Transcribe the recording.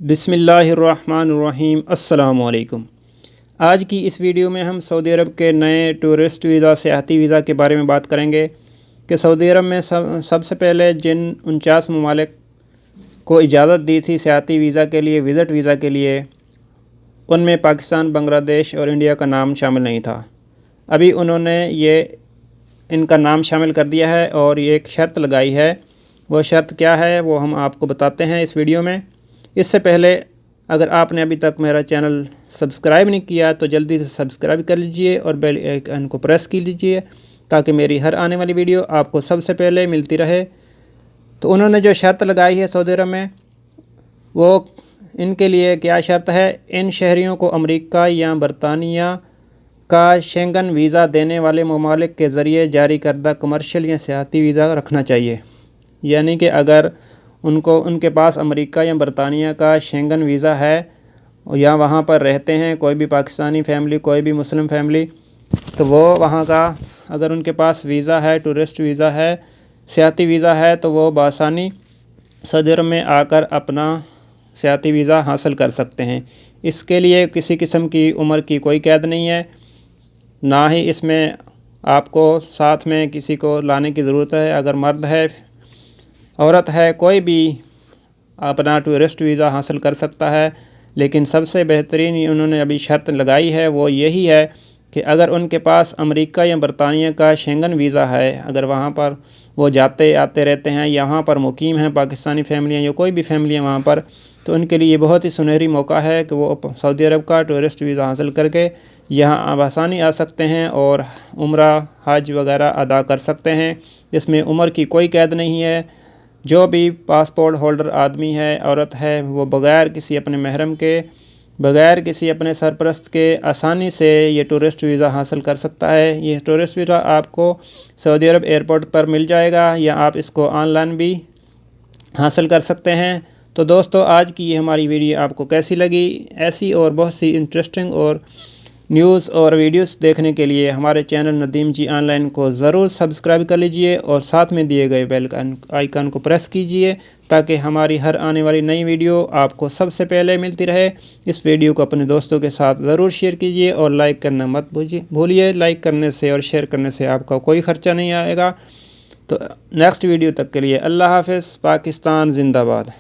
बिस्मिल्लाहिर्रहमानिर्रहीम अस्सलामु अलैकुम। आज की इस वीडियो में हम सऊदी अरब के नए टूरिस्ट वीज़ा सियाहती वीज़ा के बारे में बात करेंगे कि सऊदी अरब में सबसे पहले जिन 49 ममालिक को इजाज़त दी थी सियाहती वीज़ा के लिए, विज़िट वीज़ा के लिए, उनमें पाकिस्तान, बांग्लादेश और इंडिया का नाम शामिल नहीं था। अभी उन्होंने इनका नाम शामिल कर दिया है और ये एक शर्त लगाई है। वो शर्त क्या है वो हम आपको बताते हैं इस वीडियो में। इससे पहले अगर आपने अभी तक मेरा चैनल सब्सक्राइब नहीं किया तो जल्दी से सब्सक्राइब कर लीजिए और बेल आइकन को प्रेस की लीजिए ताकि मेरी हर आने वाली वीडियो आपको सबसे पहले मिलती रहे। तो उन्होंने जो शर्त लगाई है सऊदी अरब में, वो इनके लिए क्या शर्त है, इन शहरियों को अमेरिका या बरतानिया का शेंगन वीज़ा देने वाले ममालिक के ज़रिए जारी करदा कमर्शियल या सियाहती वीज़ा रखना चाहिए। यानी कि अगर उनके पास अमेरिका या बरतानिया का शेंगन वीज़ा है या वहाँ पर रहते हैं कोई भी पाकिस्तानी फ़ैमिली, कोई भी मुस्लिम फ़ैमिली, तो वो वहाँ का अगर उनके पास वीज़ा है, टूरिस्ट वीज़ा है, सियाहती वीज़ा है, तो वो बआसानी सऊदी अरब में आकर अपना सियाहती वीज़ा हासिल कर सकते हैं। इसके लिए किसी किस्म की उम्र की कोई कैद नहीं है, ना ही इसमें आपको साथ में किसी को लाने की ज़रूरत है। अगर मर्द है, औरत है, कोई भी अपना टूरिस्ट वीज़ा हासिल कर सकता है। लेकिन सबसे बेहतरीन उन्होंने अभी शर्त लगाई है वो यही है कि अगर उनके पास अमेरिका या बरतानिया का शेंगन वीज़ा है, अगर वहाँ पर वो जाते आते रहते हैं, यहाँ पर मुकीम हैं पाकिस्तानी फ़ैमिलियाँ या कोई भी फ़ैमिलियाँ वहाँ पर, तो उनके लिए बहुत ही सुनहरी मौका है कि वो सऊदी अरब का टूरिस्ट वीज़ा हासिल करके यहाँ आसानी आ सकते हैं और उम्रा, हज वगैरह अदा कर सकते हैं। इसमें उम्र की कोई कैद नहीं है। जो भी पासपोर्ट होल्डर आदमी है, औरत है, वो बग़ैर किसी अपने महरम के, बग़ैर किसी अपने सरपरस्त के आसानी से ये टूरिस्ट वीज़ा हासिल कर सकता है। ये टूरिस्ट वीज़ा आपको सऊदी अरब एयरपोर्ट पर मिल जाएगा या आप इसको ऑनलाइन भी हासिल कर सकते हैं। तो दोस्तों, आज की ये हमारी वीडियो आपको कैसी लगी? ऐसी और बहुत सी इंटरेस्टिंग और न्यूज़ और वीडियोस देखने के लिए हमारे चैनल नदीम जी ऑनलाइन को ज़रूर सब्सक्राइब कर लीजिए और साथ में दिए गए बेल आइकन को प्रेस कीजिए ताकि हमारी हर आने वाली नई वीडियो आपको सबसे पहले मिलती रहे। इस वीडियो को अपने दोस्तों के साथ ज़रूर शेयर कीजिए और लाइक करना मत भूलिए। लाइक करने से और शेयर करने से आपका कोई ख़र्चा नहीं आएगा। तो नेक्स्ट वीडियो तक के लिए अल्लाह हाफ़िज़। पाकिस्तान ज़िंदाबाद।